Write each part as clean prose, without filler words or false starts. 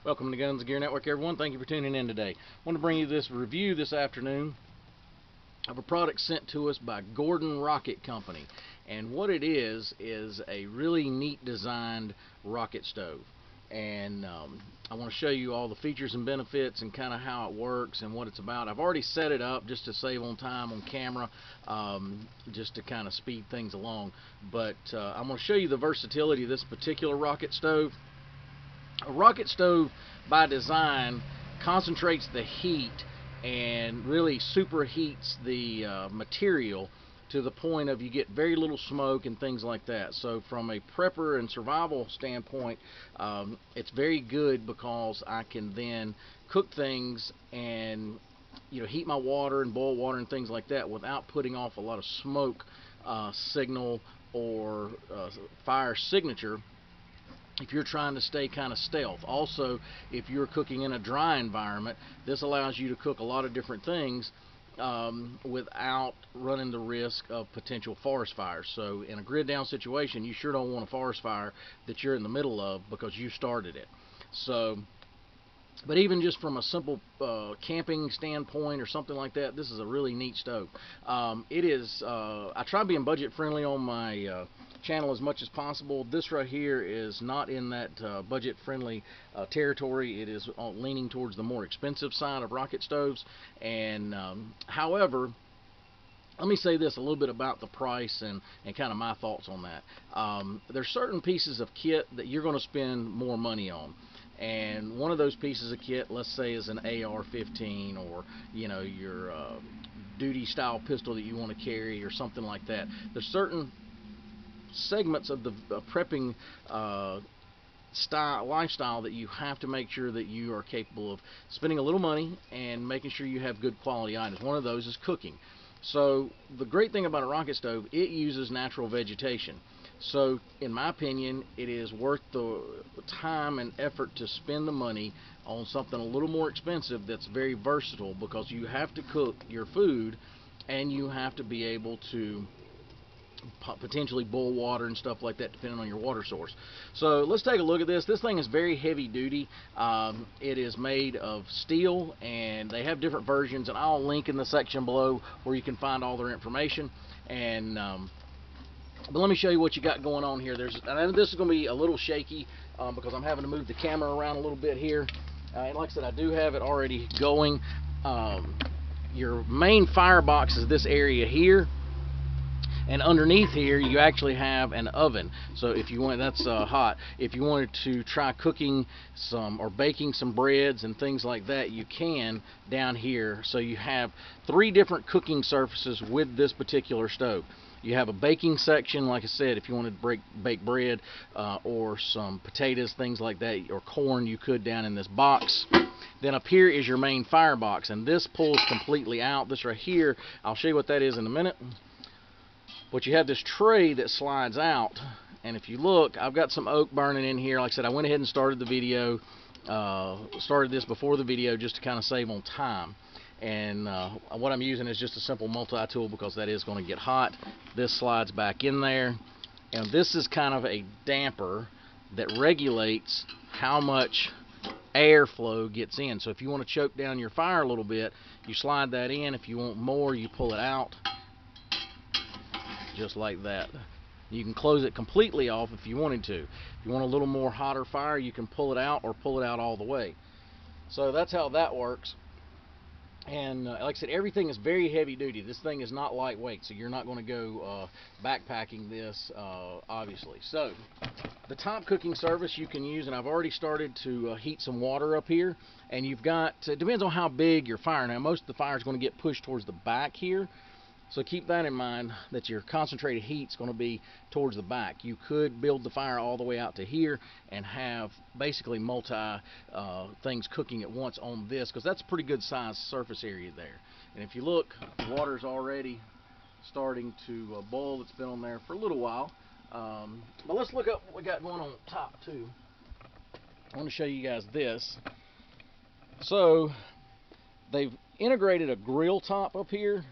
Welcome to Guns and Gear Network, everyone. Thank you for tuning in today. I want to bring you this review this afternoon of a product sent to us by Gordon Rocket Company. And what it is a really neat designed rocket stove. And I want to show you all the features and benefits and kind of how it works and what it's about. I've already set it up just to save on time on camera, just to kind of speed things along. But I'm going to show you the versatility of this particular rocket stove. A rocket stove, by design, concentrates the heat and really superheats the material to the point of you get very little smoke and things like that. So from a prepper and survival standpoint, it's very good because I can then cook things and heat my water and boil water and things like that without putting off a lot of smoke signal or fire signature if you're trying to stay kind of stealth. Also, if you're cooking in a dry environment, this allows you to cook a lot of different things without running the risk of potential forest fires. So in a grid down situation, you sure don't want a forest fire that you're in the middle of because you started it. So, but even just from a simple camping standpoint or something like that, this is a really neat stove. It is, I try being budget friendly on my channel as much as possible. This right here is not in that budget friendly territory. It is leaning towards the more expensive side of rocket stoves. And however, let me say this a little bit about the price and kind of my thoughts on that. There's certain pieces of kit that you're going to spend more money on. And one of those pieces of kit, let's say, is an AR-15 or your duty style pistol that you want to carry or something like that. There's certain segments of the prepping lifestyle that you have to make sure that you are capable of spending a little money and making sure you have good quality items. One of those is cooking. So the great thing about a rocket stove, it uses natural vegetation. So in my opinion, it is worth the time and effort to spend the money on something a little more expensive that's very versatile, because you have to cook your food and you have to be able to potentially boil water and stuff like that depending on your water source. So let's take a look at this. This thing is very heavy duty. It is made of steel, and they have different versions, and I'll link in the section below where you can find all their information. And but let me show you what you got going on here. And this is going to be a little shaky because I'm having to move the camera around a little bit here. And like I said, I do have it already going. Your main firebox is this area here. And underneath here, you actually have an oven. So if you want, that's hot. If you wanted to try cooking some or baking some breads and things like that, you can down here. So you have 3 different cooking surfaces with this particular stove. You have a baking section, like I said, if you wanted to bake bread or some potatoes, things like that, or corn, you could down in this box. Then up here is your main firebox, and this pulls completely out. This right here, I'll show you what that is in a minute. But you have this tray that slides out, and if you look, I've got some oak burning in here. Like I said, I went ahead and started the video, started this before the video just to kind of save on time. And what I'm using is just a simple multi-tool because that is going to get hot. This slides back in there, and this is kind of a damper that regulates how much airflow gets in. So if you want to choke down your fire a little bit, you slide that in. If you want more, you pull it out. Just like that. You can close it completely off if you wanted to. If you want a little more hotter fire, you can pull it out or pull it out all the way. So that's how that works. And like I said, everything is very heavy duty. This thing is not lightweight, so you're not going to go backpacking this, obviously. So the top cooking surface you can use, and I've already started to heat some water up here. And you've got, it depends on how big your fire. Now most of the fire is going to get pushed towards the back here. So keep that in mind, that your concentrated heat is going to be towards the back. You could build the fire all the way out to here and have basically multi things cooking at once on this, because that's a pretty good size surface area there. And if you look, the water's already starting to boil. It's been on there for a little while. But let's look up what we got going on top too. I want to show you guys this. So they've integrated a grill top up here.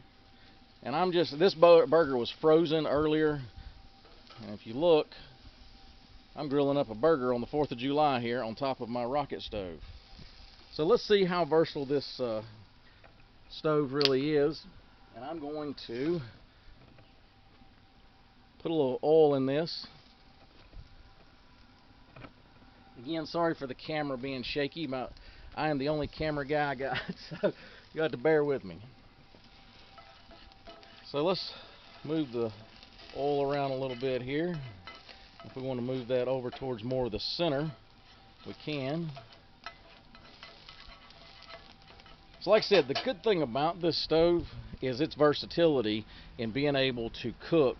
And this burger was frozen earlier, and if you look, I'm grilling up a burger on the 4th of July here on top of my rocket stove. So let's see how versatile this stove really is. And I'm going to put a little oil in this. Again, sorry for the camera being shaky, but I am the only camera guy I got, so you have to bear with me. So let's move the oil around a little bit here. If we want to move that over towards more of the center, we can. So like I said, the good thing about this stove is its versatility in being able to cook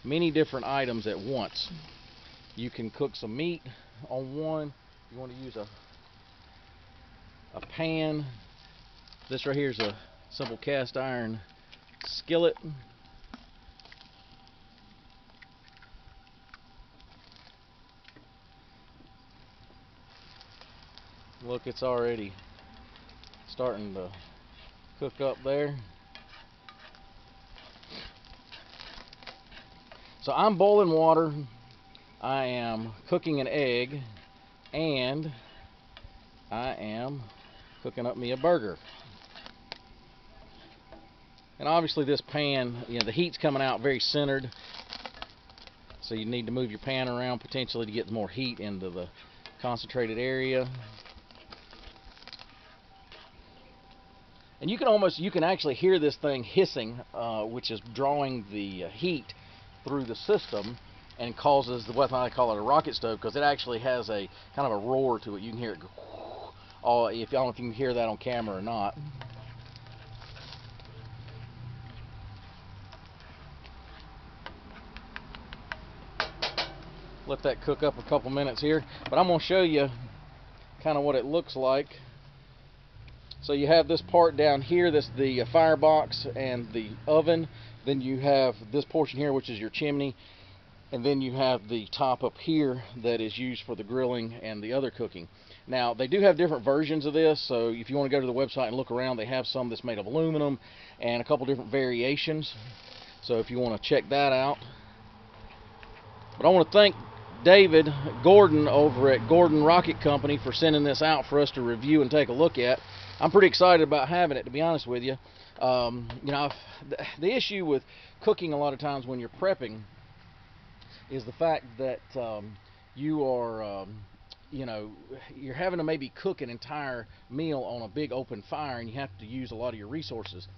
many different items at once. You can cook some meat on one. You want to use a pan. This right here is a simple cast iron skillet. Look, it's already starting to cook up there. So I'm boiling water, I am cooking an egg, and I am cooking up me a burger. And obviously this pan, the heat's coming out very centered, so you need to move your pan around potentially to get more heat into the concentrated area. And you can actually hear this thing hissing, which is drawing the heat through the system and causes what I call it a rocket stove, because it actually has a kind of a roar to it. You can hear it go. Oh, I don't know if you can hear that on camera or not. Let that cook up a couple minutes here, but I'm going to show you kind of what it looks like. So you have this part down here, this the firebox and the oven. Then you have this portion here, which is your chimney, and then you have the top up here that is used for the grilling and the other cooking. Now they do have different versions of this, so if you want to go to the website and look around, they have some that's made of aluminum and a couple different variations. So if you want to check that out. But I want to thank David Gordon over at Gordon Rocket Company for sending this out for us to review and take a look at. I'm pretty excited about having it, to be honest with you. The issue with cooking a lot of times when you're prepping is the fact that you are, you're having to maybe cook an entire meal on a big open fire, and you have to use a lot of your resources.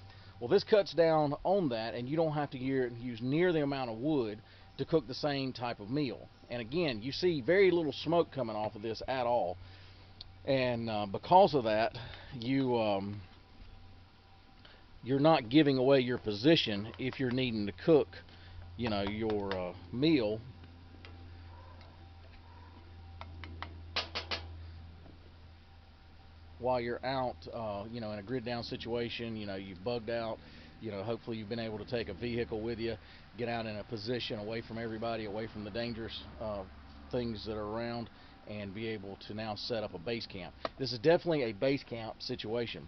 Well, this cuts down on that, and you don't have to use near the amount of wood to cook the same type of meal. And again, you see very little smoke coming off of this at all. And because of that, you're not giving away your position if you're needing to cook, your meal. While you're out, in a grid down situation, you've bugged out, hopefully you've been able to take a vehicle with you, get out in a position away from everybody, away from the dangerous things that are around, and be able to now set up a base camp. This is definitely a base camp situation.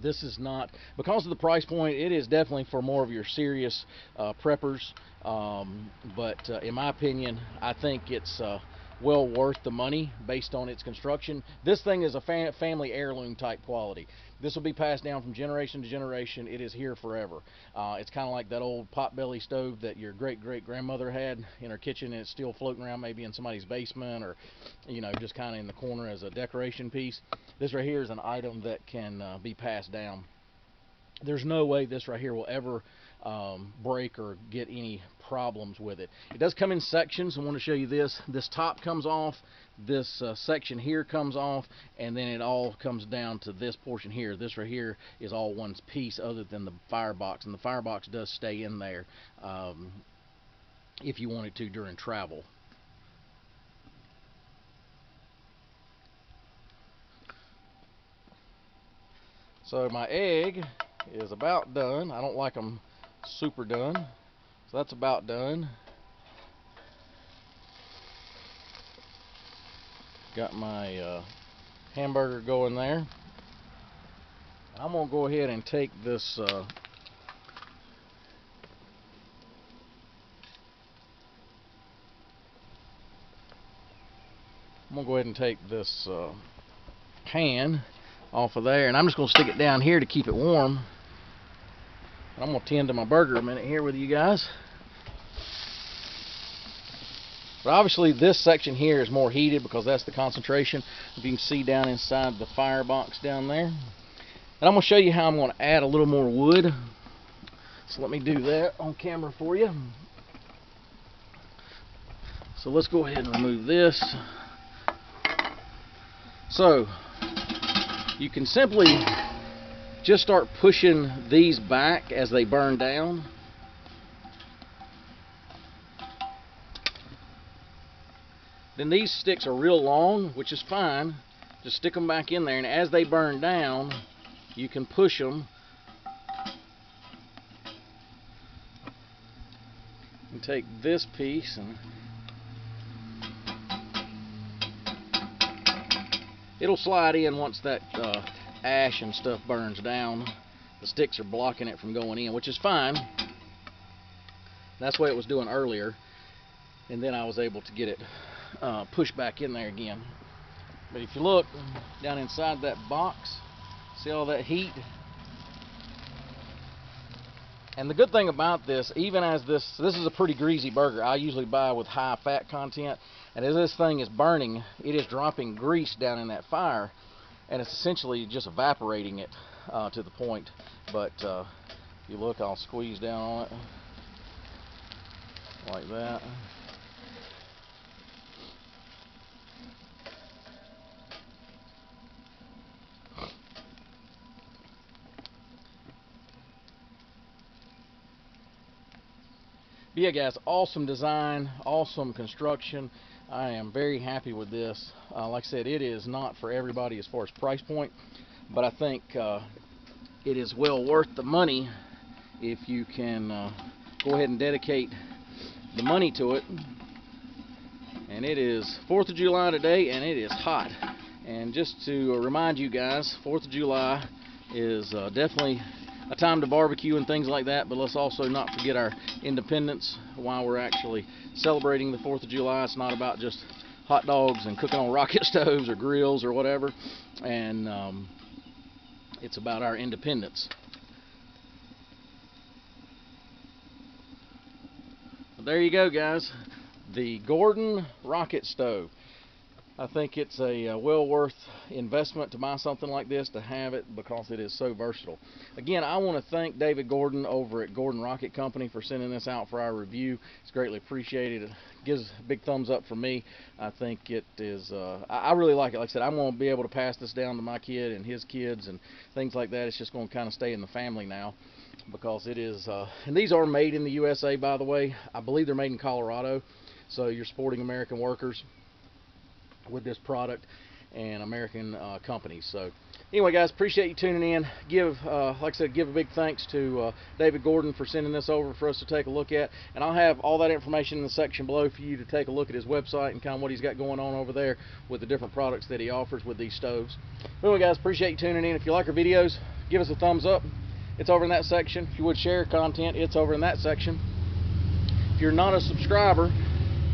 This is not, because of the price point, it is definitely for more of your serious preppers, but in my opinion, I think it's well worth the money based on its construction. This thing is a family heirloom type quality. This will be passed down from generation to generation. It is here forever. It's kind of like that old potbelly stove that your great-great-grandmother had in her kitchen, and it's still floating around maybe in somebody's basement, or just kind of in the corner as a decoration piece. This right here is an item that can be passed down. There's no way this right here will ever break or get any problems with it. It does come in sections. I want to show you this. This top comes off, this section here comes off, and then it all comes down to this portion here. This right here is all one piece other than the firebox, and the firebox does stay in there if you wanted to during travel. So my egg is about done. I don't like them super done, so that's about done. Got my hamburger going there. I'm gonna go ahead and take this I'm gonna go ahead and take this pan off of there, and I'm just gonna stick it down here to keep it warm. I'm gonna tend to my burger a minute here with you guys. But obviously this section here is more heated because that's the concentration. If you can see down inside the firebox down there. And I'm going to show you how I'm going to add a little more wood. So let me do that on camera for you. So let's go ahead and remove this. So you can simply just start pushing these back as they burn down. Then these sticks are real long, which is fine. Just stick them back in there, and as they burn down, you can push them and take this piece and it'll slide in once that ash and stuff burns down. The sticks are blocking it from going in, which is fine. That's what it was doing earlier, and then I was able to get it pushed back in there again. But if you look down inside that box, see all that heat? And the good thing about this, even as this is a pretty greasy burger. I usually buy with high fat content, and as this thing is burning, it is dropping grease down in that fire, and it's essentially just evaporating it to the point. But if you look, I'll squeeze down on it like that. But yeah, guys, awesome design, awesome construction. I am very happy with this. Like I said, it is not for everybody as far as price point, but I think it is well worth the money if you can go ahead and dedicate the money to it. And it is 4th of July today, and it is hot. And just to remind you guys, 4th of July is definitely a time to barbecue and things like that, but let's also not forget our independence while we're actually celebrating the 4th of July. It's not about just hot dogs and cooking on rocket stoves or grills or whatever, and it's about our independence. But there you go, guys, the Gordon rocket stove. I think it's a well worth investment to buy something like this, to have it, because it is so versatile. Again, I want to thank David Gordon over at Gordon Rocket Company for sending this out for our review. It's greatly appreciated. It gives a big thumbs up for me. I think it is, I really like it. Like I said, I'm going to be able to pass this down to my kid and his kids and things like that. It's just going to kind of stay in the family now, because it is, and these are made in the USA, by the way. I believe they're made in Colorado, so you're supporting American workers with this product and American companies. So anyway, guys, appreciate you tuning in. Give like I said, give a big thanks to David Gordon for sending this over for us to take a look at, and I'll have all that information in the section below for you to take a look at his website and kind of what he's got going on over there with the different products that he offers with these stoves. Anyway, guys, appreciate you tuning in. If you like our videos, give us a thumbs up. It's over in that section. If you would share content, it's over in that section. If you're not a subscriber,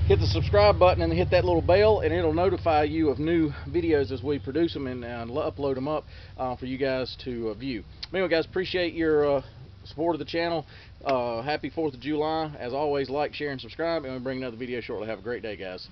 hit the subscribe button and hit that little bell, and it'll notify you of new videos as we produce them and upload them up for you guys to view. Anyway, guys, appreciate your support of the channel. Happy 4th of July. As always, like, share, and subscribe, and we'll bring another video shortly. Have a great day, guys.